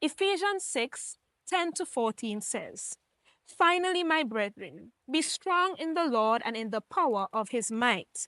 Ephesians 6:10-14 says, "Finally, my brethren, be strong in the Lord and in the power of his might.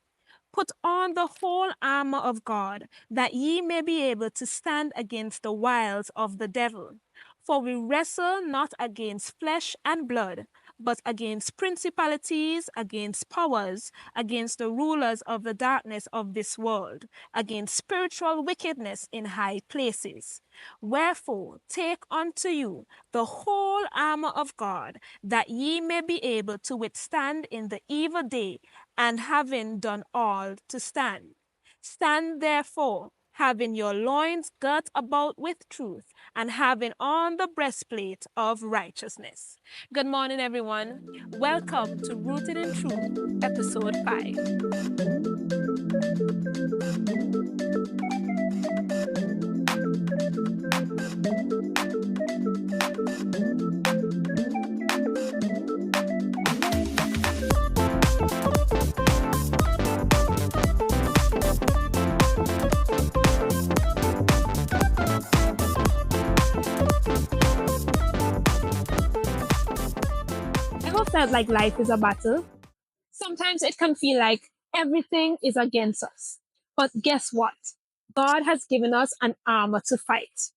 Put on the whole armor of God, that ye may be able to stand against the wiles of the devil. For we wrestle not against flesh and blood, but against principalities, against powers, against the rulers of the darkness of this world, against spiritual wickedness in high places. Wherefore, take unto you the whole armor of God, that ye may be able to withstand in the evil day, and having done all to stand. Stand therefore, having your loins girt about with truth, and having on the breastplate of righteousness." Good morning, everyone. Welcome to Rooted in Truth, episode 5. Ever felt like life is a battle? Sometimes it can feel like everything is against us. But guess what? God has given us an armor to fight.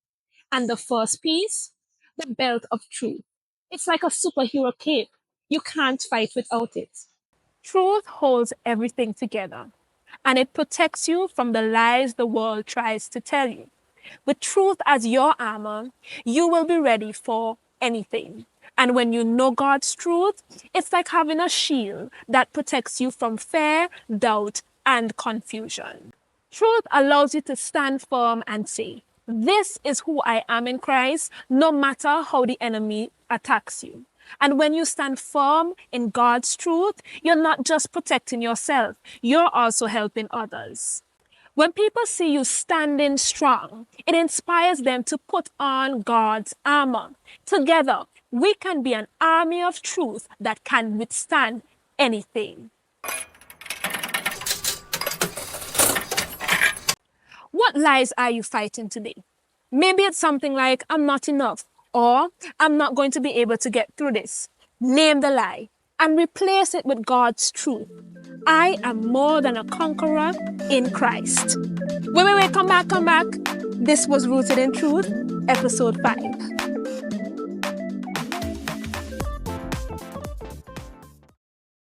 And the first piece, the belt of truth. It's like a superhero cape. You can't fight without it. Truth holds everything together, and it protects you from the lies the world tries to tell you. With truth as your armor, you will be ready for anything. And when you know God's truth, it's like having a shield that protects you from fear, doubt, and confusion. Truth allows you to stand firm and say, "This is who I am in Christ," no matter how the enemy attacks you. And when you stand firm in God's truth, you're not just protecting yourself, you're also helping others. When people see you standing strong, it inspires them to put on God's armor. Together, we can be an army of truth that can withstand anything. What lies are you fighting today? Maybe it's something like, "I'm not enough," or "I'm not going to be able to get through this." Name the lie and replace it with God's truth. "I am more than a conqueror in Christ." Wait, come back. This was Rooted in Truth, episode 5.